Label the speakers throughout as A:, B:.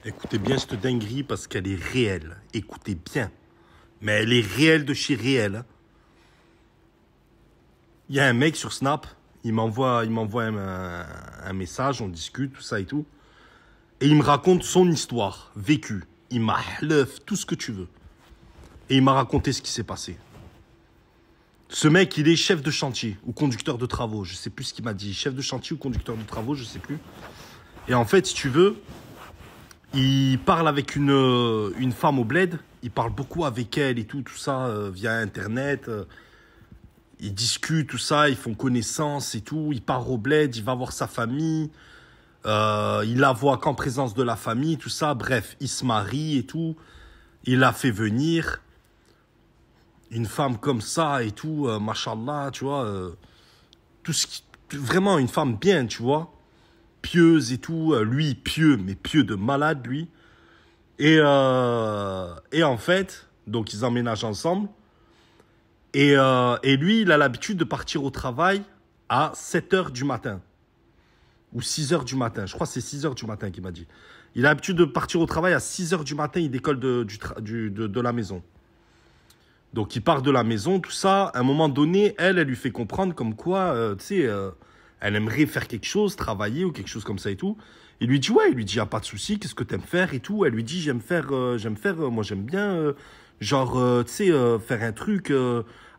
A: Écoutez bien cette dinguerie parce qu'elle est réelle. Écoutez bien. Mais elle est réelle de chez réelle, hein. Il y a un mec sur Snap, il m'envoie un message, on discute, tout ça et tout. Et il me raconte son histoire, vécue. Il m'a hleuf, tout ce que tu veux. Et il m'a raconté ce qui s'est passé. Ce mec, il est chef de chantier ou conducteur de travaux. Je sais plus ce qu'il m'a dit. Chef de chantier ou conducteur de travaux, je sais plus. Et en fait, si tu veux, il parle avec une femme au bled. Il parle beaucoup avec elle et tout ça, via Internet. Ils discutent, tout ça, ils font connaissance et tout. Il part au bled, il va voir sa famille. Il la voit qu'en présence de la famille, tout ça. Bref, il se marie et tout. Il la fait venir. Une femme comme ça et tout, machallah, tu vois. Tout ce qui, vraiment une femme bien, tu vois. Pieuse et tout. Lui, pieux, mais pieux de malade, lui. Et en fait, donc ils emménagent ensemble. Et lui, il a l'habitude de partir au travail à 7 heures du matin. Ou 6 heures du matin. Je crois que c'est 6 heures du matin qu'il m'a dit. Il a l'habitude de partir au travail à 6 heures du matin. Il décolle de la maison. Donc, il part de la maison, tout ça. À un moment donné, elle lui fait comprendre comme quoi, tu sais, elle aimerait faire quelque chose, travailler ou quelque chose comme ça et tout. Il lui dit, ouais, il lui dit, y a pas de souci, qu'est-ce que t'aimes faire et tout. Elle lui dit, moi j'aime bien, genre, tu sais, faire un truc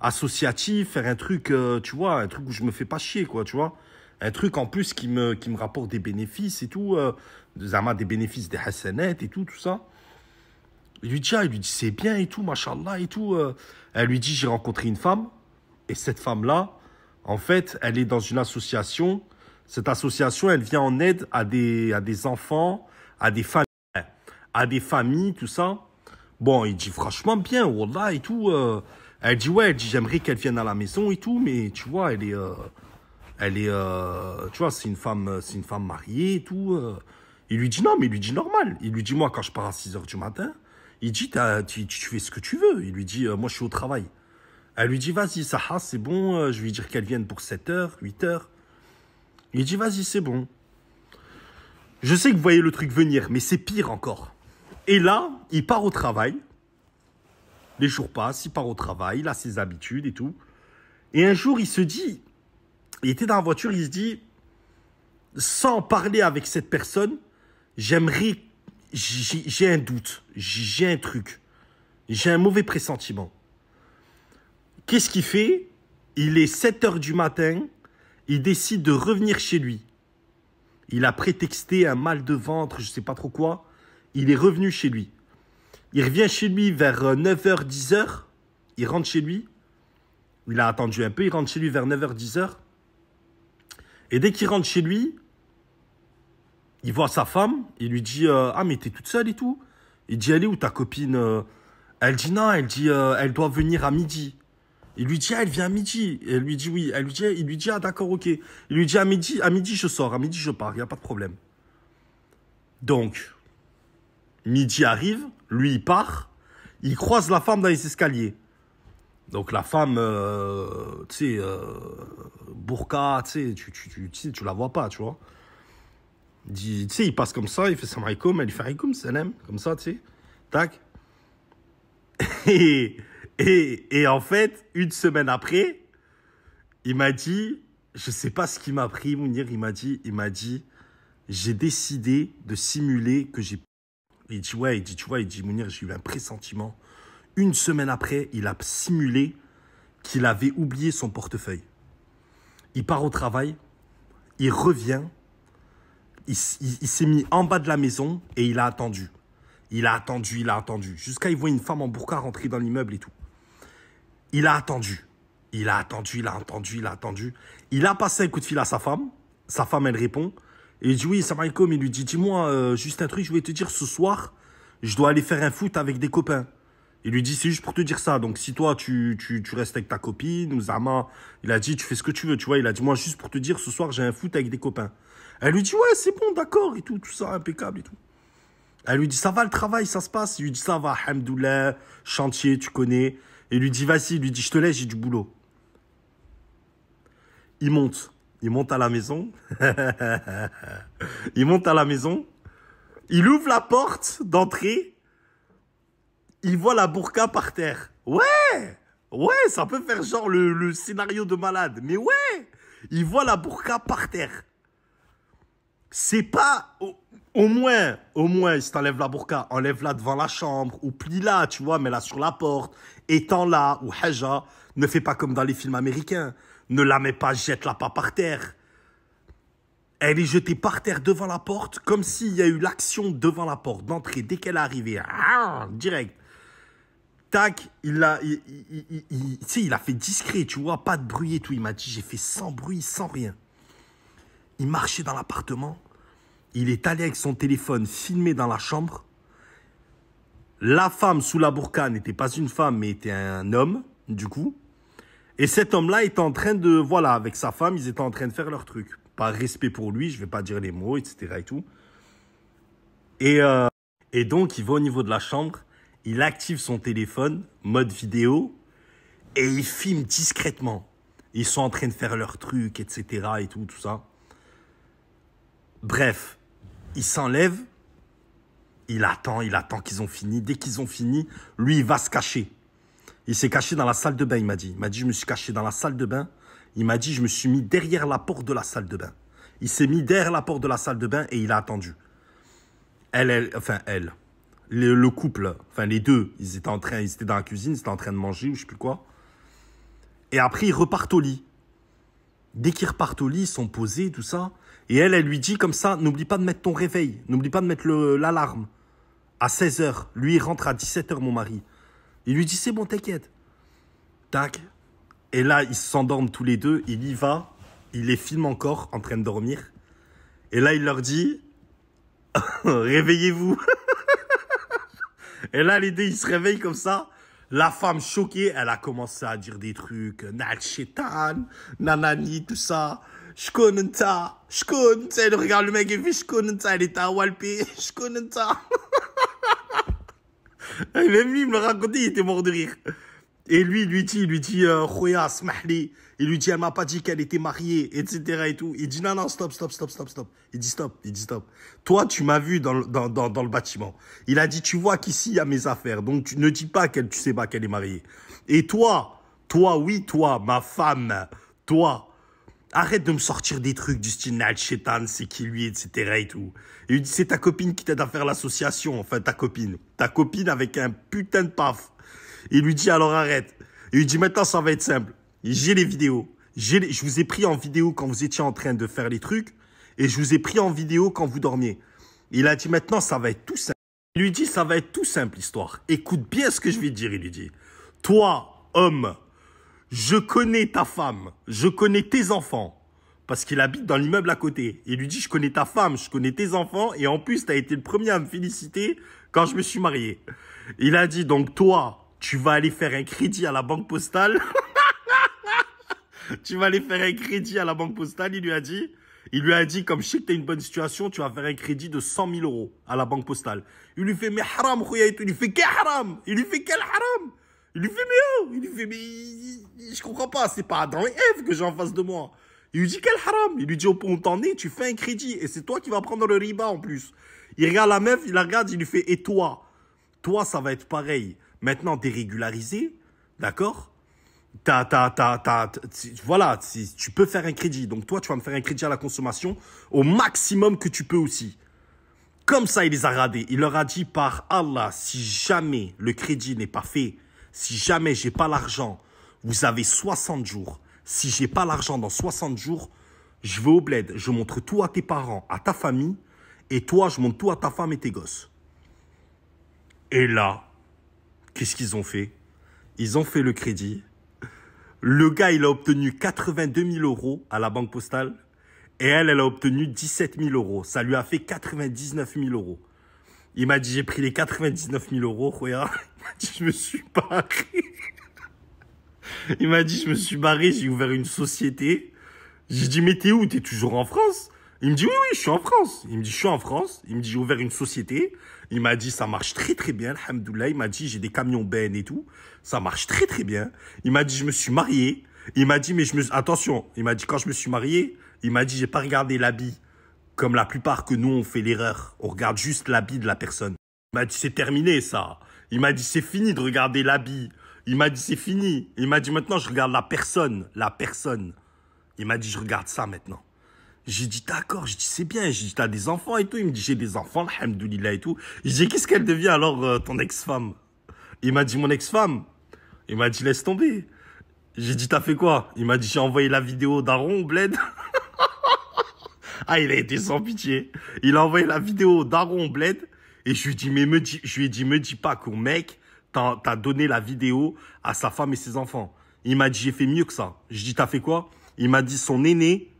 A: associatif, faire un truc, tu vois, un truc où je me fais pas chier, quoi, tu vois. Un truc en plus qui me rapporte des bénéfices et tout, des bénéfices, des hassanettes et tout ça. Il lui dit, c'est bien et tout, machallah et tout. Elle lui dit, j'ai rencontré une femme. Et cette femme-là, en fait, elle est dans une association. Cette association, elle vient en aide à des enfants, à des familles, tout ça. Bon, il dit franchement bien, wallah et tout. Elle dit, ouais, elle dit, j'aimerais qu'elle vienne à la maison et tout, mais tu vois, tu vois, c'est une femme mariée et tout. Il lui dit non, mais il lui dit normal. Il lui dit, moi, quand je pars à 6 heures du matin, il dit, tu fais ce que tu veux. Il lui dit, moi, je suis au travail. Elle lui dit, vas-y, Saha, c'est bon. Je vais lui dire qu'elle vienne pour 7 heures, 8 heures. Il dit, vas-y, c'est bon. Je sais que vous voyez le truc venir, mais c'est pire encore. Et là, il part au travail. Les jours passent, il part au travail, il a ses habitudes et tout. Et un jour, il se dit, il était dans la voiture, il se dit, sans parler avec cette personne, j'aimerais, j'ai un doute, j'ai un truc, j'ai un mauvais pressentiment. Qu'est-ce qu'il fait? Il est 7 heures du matin, il décide de revenir chez lui. Il a prétexté un mal de ventre, je sais pas trop quoi. Il est revenu chez lui. Il revient chez lui vers 9h, 10h. Il rentre chez lui. Il a attendu un peu, il rentre chez lui vers 9h, 10h. Et dès qu'il rentre chez lui, il voit sa femme, il lui dit ah, mais t'es toute seule et tout. Il dit, elle est où ta copine? Elle dit non, elle dit elle doit venir à midi. Il lui dit, ah, elle vient à midi. Et elle lui dit oui. Il lui dit, ah d'accord, ok. Il lui dit, à midi je sors, à midi je pars, il n'y a pas de problème. Donc, midi arrive, lui il part, il croise la femme dans les escaliers. Donc la femme, tu sais, burqa, tu sais, tu la vois pas, tu vois. Tu sais, il passe comme ça, il fait salam alaikum, elle lui fait alaikum salam, comme ça, tu sais. Tac. Et, et en fait, une semaine après, il m'a dit, je sais pas ce qui m'a pris, Mounir, il m'a dit, j'ai décidé de simuler que j'ai... Il dit, ouais, il dit, tu vois, il dit, Mounir, j'ai eu un pressentiment. Une semaine après, il a simulé qu'il avait oublié son portefeuille. Il part au travail, il revient, il s'est mis en bas de la maison et il a attendu. Il a attendu, jusqu'à il voit une femme en burqa rentrer dans l'immeuble et tout. Il a attendu. Il a attendu. Il a passé un coup de fil à sa femme. Sa femme, elle répond. Et il dit, oui, salam alaikum. Il lui dit, dis-moi, juste un truc, je voulais te dire, ce soir, je dois aller faire un foot avec des copains. Il lui dit, c'est juste pour te dire ça. Donc, si toi, tu restes avec ta copine, ou Zama, il a dit, tu fais ce que tu veux, tu vois. Il a dit, moi, juste pour te dire, ce soir, j'ai un foot avec des copains. Elle lui dit, ouais, c'est bon, d'accord, et tout ça, impeccable et tout. Elle lui dit, ça va le travail, ça se passe? Il lui dit, ça va, hamdoulah, chantier, tu connais. Et il lui dit, vas-y, il lui dit, je te laisse, j'ai du boulot. Il monte à la maison. Il monte à la maison. Il ouvre la porte d'entrée. Il voit la burqa par terre. Ouais! Ouais, ça peut faire genre le scénario de malade. Mais ouais! Il voit la burqa par terre. C'est pas... Au moins, si t'enlèves la burqa, enlève-la devant la chambre, ou plie-la, tu vois, mets-la sur la porte, étends-la, ou haja. Ne fais pas comme dans les films américains. Ne la mets pas, jette-la pas par terre. Elle est jetée par terre devant la porte, comme s'il y a eu l'action devant la porte, d'entrée, dès qu'elle est arrivée. Direct. Tac, il a fait discret, tu vois, pas de bruit et tout. Il m'a dit, j'ai fait sans bruit, sans rien. Il marchait dans l'appartement. Il est allé avec son téléphone filmer dans la chambre. La femme sous la burqa n'était pas une femme, mais était un homme, du coup. Et cet homme-là était en train de, voilà, avec sa femme, ils étaient en train de faire leur truc. Par respect pour lui, je vais pas dire les mots, etc. et tout. Et donc, il va au niveau de la chambre, il active son téléphone, mode vidéo, et il filme discrètement. Ils sont en train de faire leur truc, etc. et tout ça. Bref, il s'enlève, il attend qu'ils ont fini. Dès qu'ils ont fini, lui, il va se cacher. Il s'est caché dans la salle de bain, il m'a dit. Il m'a dit, je me suis caché dans la salle de bain. Il m'a dit, je me suis mis derrière la porte de la salle de bain. Il s'est mis derrière la porte de la salle de bain et il a attendu. Le couple, enfin les deux, ils étaient dans la cuisine, ils étaient en train de manger ou je sais plus quoi. Et après, ils repartent au lit. Dès qu'ils repartent au lit, ils sont posés, tout ça. Et elle lui dit comme ça, n'oublie pas de mettre ton réveil, n'oublie pas de mettre l'alarme. À 16h, lui, il rentre à 17h, mon mari. Il lui dit, c'est bon, t'inquiète. Tac. Et là, ils s'endorment tous les deux, il y va, il les filme encore en train de dormir. Et là, il leur dit, réveillez-vous. Et là, les deux, ils se réveillent comme ça. La femme choquée, elle a commencé à dire des trucs. Nal Shetan, nanani, tout ça. Shkonenta. Elle regarde le mec et fait Shkonenta. Elle est à Walpé. Shkonenta. Et même lui, il me l'a raconté, il était mort de rire. Et lui, il lui dit, Khoya, smahli. Il lui dit, elle m'a pas dit qu'elle était mariée, etc. et tout. Il dit, non, stop. Il dit, stop. Toi, tu m'as vu dans le bâtiment. Il a dit, tu vois qu'ici, il y a mes affaires. Donc, tu ne dis pas tu sais pas qu'elle est mariée. Et toi, ma femme, toi, arrête de me sortir des trucs du style, Nal Shetan, c'est qui lui, etc. et tout. Il lui dit, c'est ta copine qui t'aide à faire l'association. Enfin, ta copine avec un putain de paf. Il lui dit, alors arrête. Il lui dit, maintenant, ça va être simple. J'ai les vidéos. Je vous ai pris en vidéo quand vous étiez en train de faire les trucs. Et je vous ai pris en vidéo quand vous dormiez. Il a dit, maintenant, ça va être tout simple. Il lui dit, ça va être tout simple, l'histoire. Écoute bien ce que je vais te dire, il lui dit. Toi, homme, je connais ta femme. Je connais tes enfants. Parce qu'il habite dans l'immeuble à côté. Il lui dit, je connais ta femme, je connais tes enfants. Et en plus, tu as été le premier à me féliciter quand je me suis marié. Il a dit, donc toi, tu vas aller faire un crédit à la banque postale. Tu vas aller faire un crédit à la banque postale, il lui a dit. Il lui a dit, comme je sais que tu as une bonne situation, tu vas faire un crédit de 100 000 euros à la banque postale. Il lui fait, mais haram, khouya et tout. Il lui fait, quel haram? Il lui fait, quel haram? Il lui fait, mais oh! Il lui fait, mais je comprends pas, c'est pas dans les F que j'ai en face de moi. Il lui dit, quel haram? Il lui dit, au point où t'en es, tu fais un crédit. Et c'est toi qui vas prendre le riba en plus. Il regarde la meuf, il la regarde, il lui fait, et toi? Toi, ça va être pareil. Maintenant, t'es régularisé, d'accord? Voilà, tu peux faire un crédit. Donc toi, tu vas me faire un crédit à la consommation au maximum que tu peux aussi. Comme ça, il les a radés. Il leur a dit, par Allah, si jamais le crédit n'est pas fait, si jamais j'ai pas l'argent, vous avez 60 jours. Si j'ai pas l'argent dans 60 jours, je vais au bled, je montre tout à tes parents, à ta famille, et toi, je montre tout à ta femme et tes gosses. Et là, qu'est-ce qu'ils ont fait? Ils ont fait le crédit. Le gars, il a obtenu 82 000 euros à la banque postale. Et elle a obtenu 17 000 euros. Ça lui a fait 99 000 euros. Il m'a dit, j'ai pris les 99 000 euros. Regarde, il m'a dit, je me suis barré. Il m'a dit, je me suis barré, j'ai ouvert une société. J'ai dit, mais t'es où? T'es toujours en France? Il me dit, oui, je suis en France. Il me dit, je suis en France. Il me dit, j'ai ouvert une société. Il m'a dit, ça marche très, très bien, alhamdoulilah. Il m'a dit, j'ai des camions Ben et tout. Ça marche très, très bien. Il m'a dit, je me suis marié. Il m'a dit, attention. Il m'a dit, quand je me suis marié, il m'a dit, j'ai pas regardé l'habit Comme la plupart que nous, on fait l'erreur. On regarde juste l'habit de la personne. Il m'a dit, c'est terminé, ça. Il m'a dit, c'est fini de regarder l'habit. Il m'a dit, c'est fini. Il m'a dit, maintenant, je regarde la personne. La personne. Il m'a dit, je regarde ça maintenant. J'ai dit, d'accord. J'ai dit, c'est bien. J'ai dit, t'as des enfants et tout. Il me dit, j'ai des enfants, alhamdoulilah et tout. J'ai dit, qu'est-ce qu'elle devient alors, ton ex-femme? Il m'a dit, mon ex-femme. Il m'a dit, laisse tomber. J'ai dit, t'as fait quoi? Il m'a dit, j'ai envoyé la vidéo d'Aaron, bled. Ah, il a été sans pitié. Il a envoyé la vidéo d'Aaron, bled. Et je lui ai dit, mais me dis pas qu'au mec, t'as donné la vidéo à sa femme et ses enfants. Il m'a dit, j'ai fait mieux que ça. Je dis, t'as fait quoi? Il m'a dit, son aîné,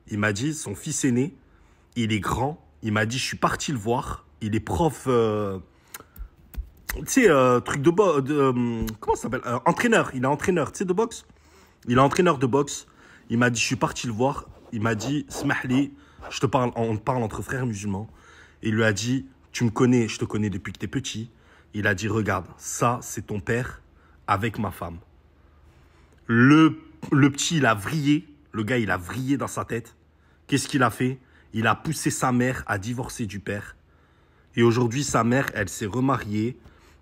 A: il m'a dit, son fils aîné, il est grand. Il m'a dit, je suis parti le voir. Il est prof, tu sais, truc de boxe, comment ça s'appelle? Entraîneur. Il est entraîneur, tu sais, de boxe. Il est entraîneur de boxe. Il m'a dit, je suis parti le voir. Il m'a dit, Smahli, on parle entre frères musulmans. Il lui a dit, tu me connais, je te connais depuis que t'es petit. Il a dit, regarde, ça, c'est ton père avec ma femme. Le petit, il a vrillé. Le gars, il a vrillé dans sa tête. Qu'est-ce qu'il a fait? Il a poussé sa mère à divorcer du père. Et aujourd'hui, sa mère, elle s'est remariée.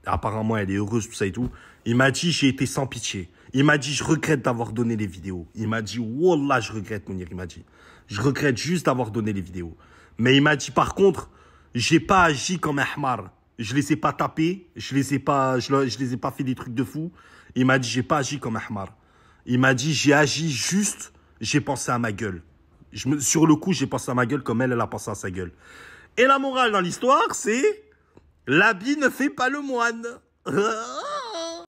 A: Apparemment, elle est heureuse, tout ça et tout. Il m'a dit, j'ai été sans pitié. Il m'a dit, je regrette d'avoir donné les vidéos. Il m'a dit, wallah, je regrette, Mounir. Il m'a dit, je regrette juste d'avoir donné les vidéos. Mais il m'a dit, par contre, j'ai pas agi comme un hamar. Je les ai pas tapés. Je les ai pas fait des trucs de fou. Il m'a dit, j'ai pas agi comme un hamar. Il m'a dit, j'ai agi juste, j'ai pensé à ma gueule. Sur le coup, j'ai pensé à ma gueule comme elle a pensé à sa gueule. Et la morale dans l'histoire, c'est, l'habit ne fait pas le moine.